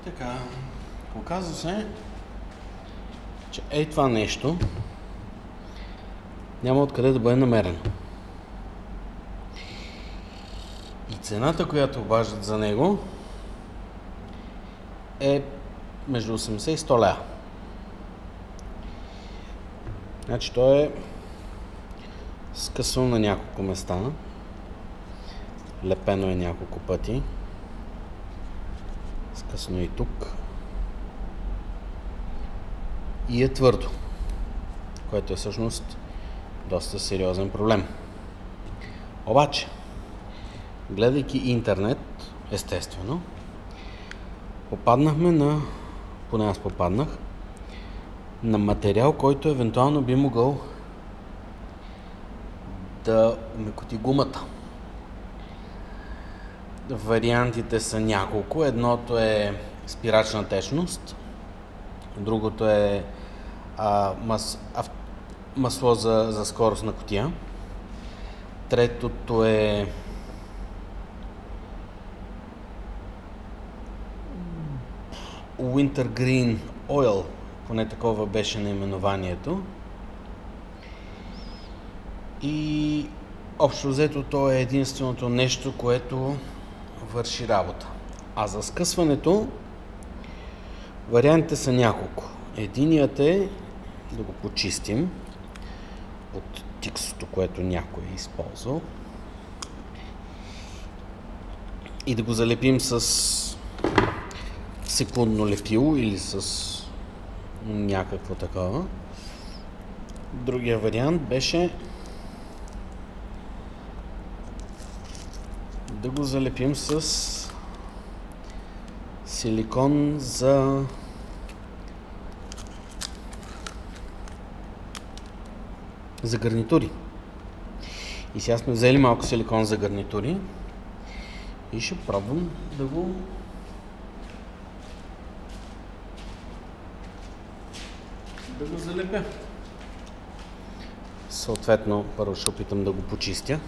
Така, оказва се, че това нещо няма откъде да бъде намерено. И цената, която обаждат за него, е между 80 и 100 лева. Значи то е скъсано на няколко места, лепено е няколко пъти, скъсано и тук и е твърдо, което е всъщност доста сериозен проблем. Обаче, гледайки интернет, естествено, поне аз попаднах, на материал, който евентуално би могъл да омекоти гумата. Вариантите са няколко. Едното е спирачна течност, другото е масло за скоростна кутия, третото е Wintergreen Oil, поне такова беше наименованието. И общо взето то е единственото нещо, което върши работа. А за скъсването вариантите са няколко. Единият е да го почистим от тиксото, което някой е използвал, и да го залепим с секундно лепило или с някакво такова. Другия вариант беше да го залепим с силикон за гарнитури. И сега сме взели малко силикон за гарнитури и ще пробвам да го залепя. Съответно, първо ще опитам да го почистя.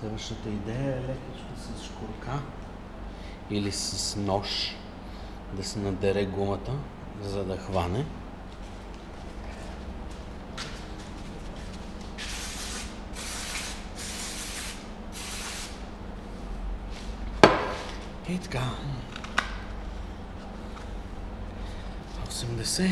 Следващата идея е лекичко с шкурка или с нож да се надере гумата, за да хване. И така. 80.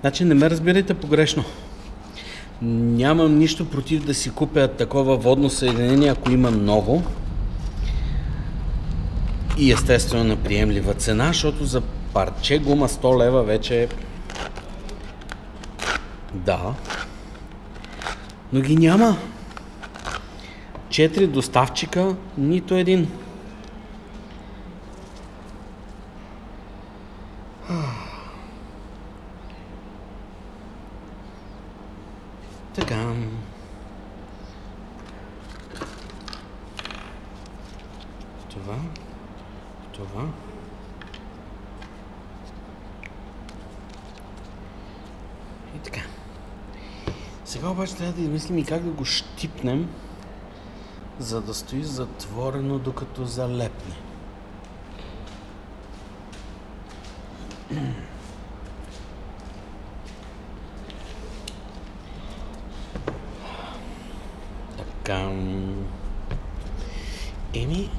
Значи не ме разбирайте погрешно. Нямам нищо против да си купя такова водно съединение, ако има ново. И естествено на приемлива цена, защото за парче гума 100 лева вече да. Но ги няма. 4 доставчика, нито един. Така. Това. И така. Сега обаче трябва да измислим и как да го щипнем, за да стои затворено, докато залепне. Така. Еми.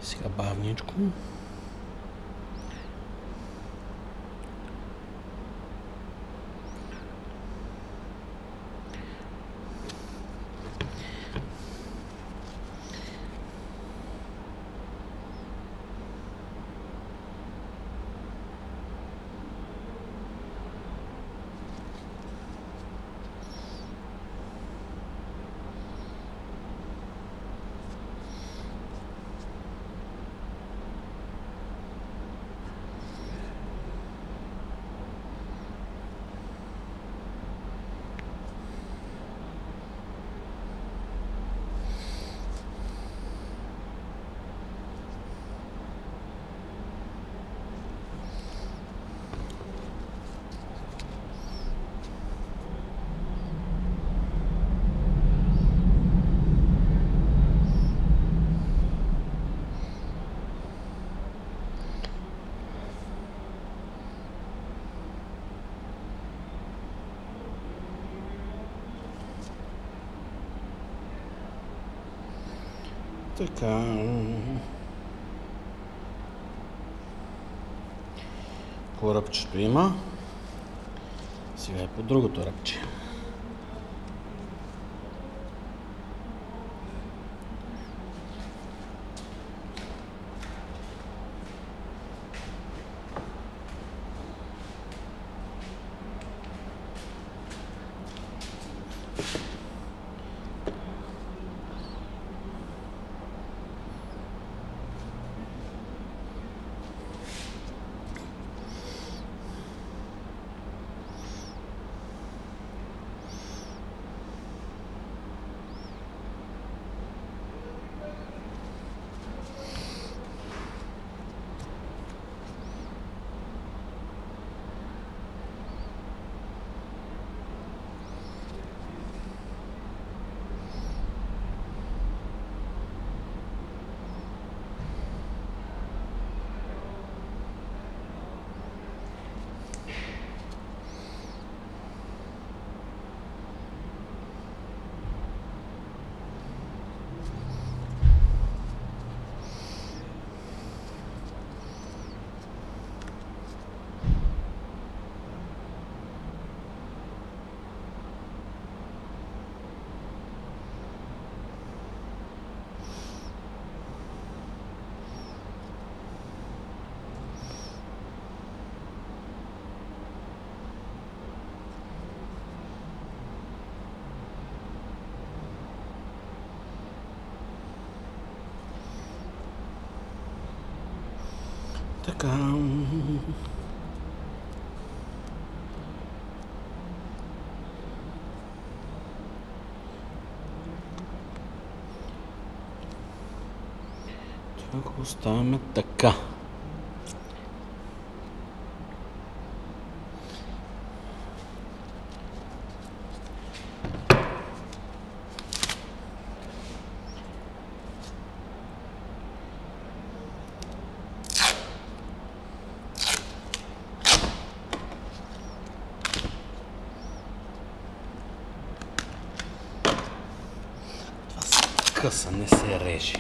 Сега бавничко. Така. По ръбчето има. Сега е по другото ръбче. Така. Това го оставяме така. Къса, не се реже.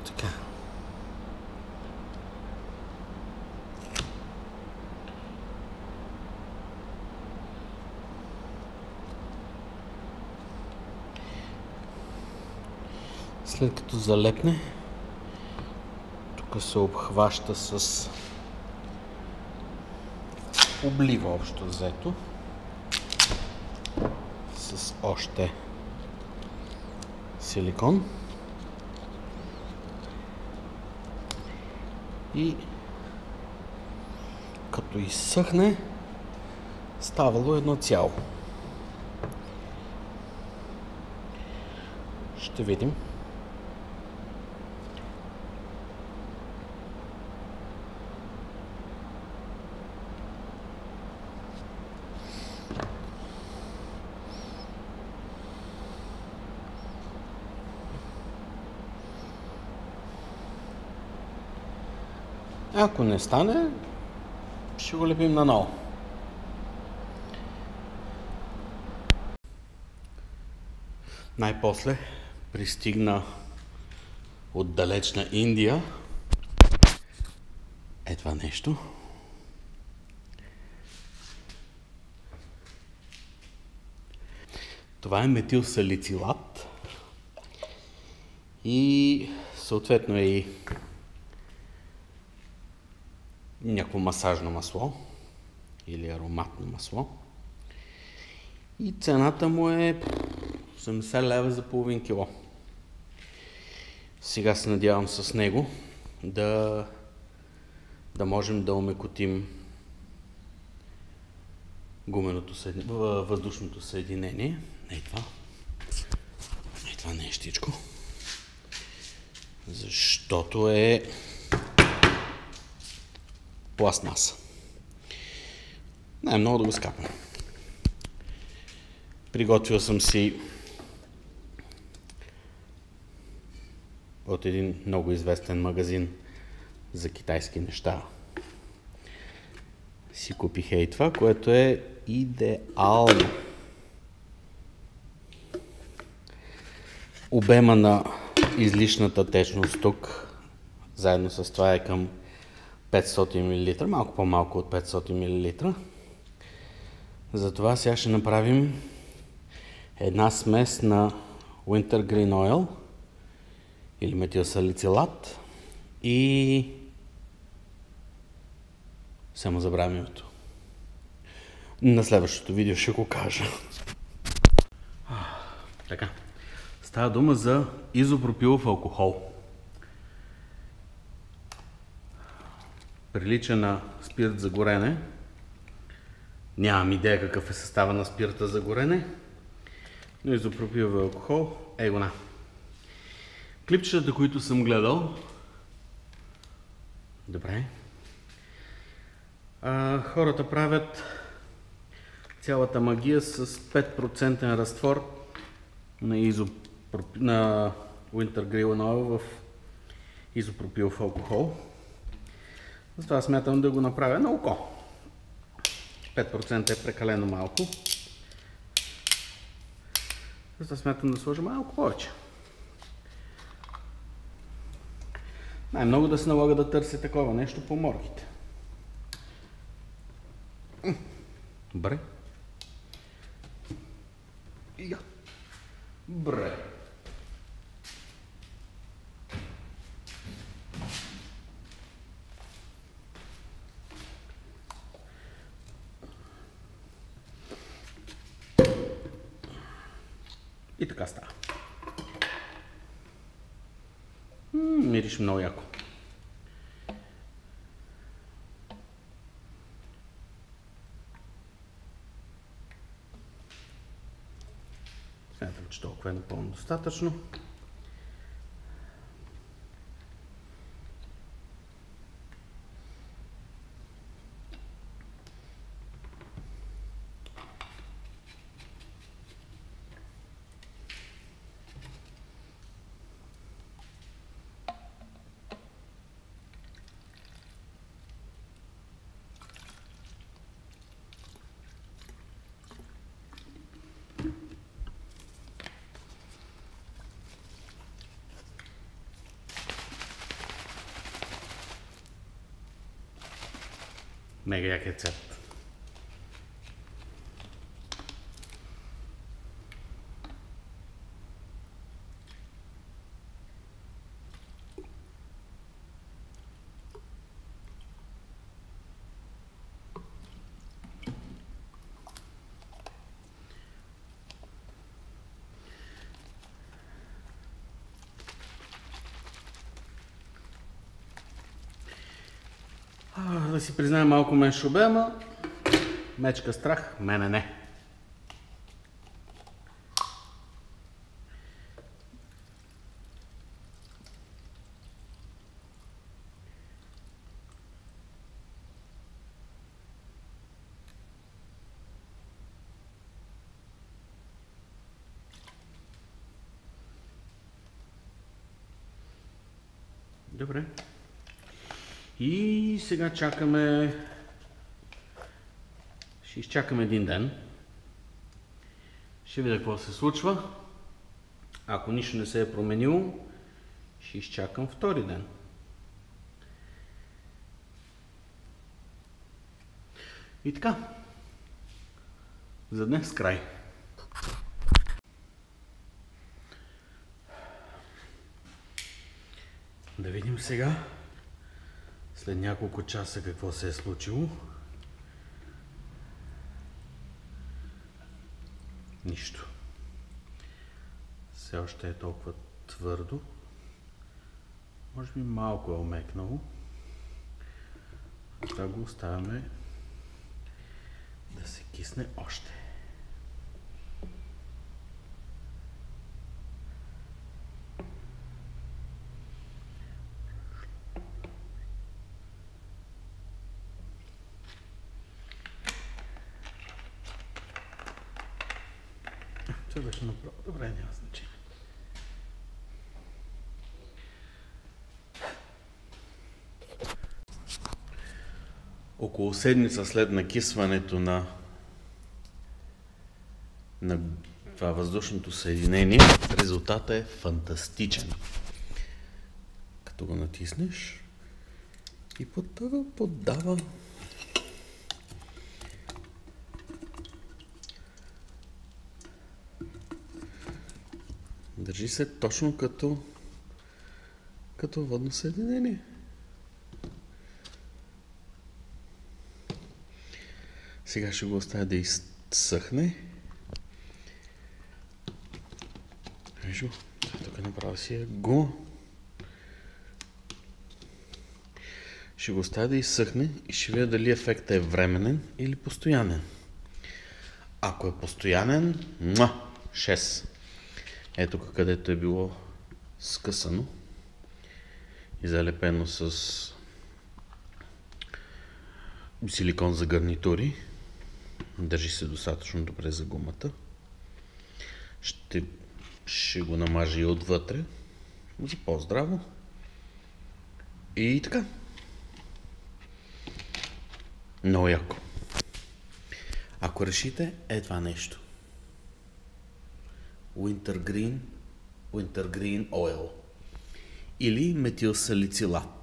Така. След като залепне, тук се обхваща с облива общо взето с още силикон и като изсъхне ставало едно цяло. Ще видим. Ако не стане, ще го лепим наново. Най-после пристигна от далечна Индия това нещо. Това е метилсалицилат и съответно е и някакво масажно масло или ароматно масло. И цената му е 80 лева за половин кило. Сега се надявам с него да можем да омекотим въздушното съединение. Това нещичко. Защото е пластмаса. Най-много да го скапам. Приготвил съм си от един много известен магазин за китайски неща. Си купих това, което е идеално. Обема на излишната течност тук, заедно с това е към 500 мл, малко по-малко от 500 мл. Затова сега ще направим една смес на Wintergreen Oil или метилсалицилат и само забравям името. На следващото видео ще го кажа. Така. Става дума за изопропилов алкохол. Прилича на спирт за горене. Нямам идея какъв е състава на спирта за горене, но изопропилов алкохол е гона. Клипчетата, които съм гледал, добре, хората правят цялата магия с 5% разтвор на Wintergreen Oil в изопропилов алкохол. Затова смятам да го направя на око. 5% е прекалено малко. Затова смятам да сложа малко повече. Най-много да се налага да търся такова нещо по моргите. Бре. Бре. И така става. Мириш много яко. Смятам, че толкова е напълно достатъчно. Мега як рецепт. Да си призная, малко ме шубе, ама мечка страх, мене не. Добре. И сега чакаме... Ще изчакаме един ден. Ще видя какво се случва. Ако нищо не се е променило, ще изчакам втори ден. И така. За днес край. Да видим сега, след няколко часа, какво се е случило. Нищо. Все още е толкова твърдо. Може би малко е омекнало. Сега го оставяме да се кисне още. Това беше направо. Добре, няма значение. Около седмица след накисването на това въздушното съединение, резултатът е фантастичен. Като го натиснеш и поддава. Държи се точно като водно съединение. Сега ще го оставя да изсъхне. Вижу, тук направо си е го. Ще го оставя да изсъхне и ще видя дали ефектът е временен или постоянен. Ако е постоянен, 6. Ето където е било скъсано и залепено с силикон за гарнитури. Държи се достатъчно добре за гумата. Ще го намажа и отвътре. За по-здраво. И така. Много яко. Ако решите, е това нещо. Wintergreen Oil или метилсалицилат.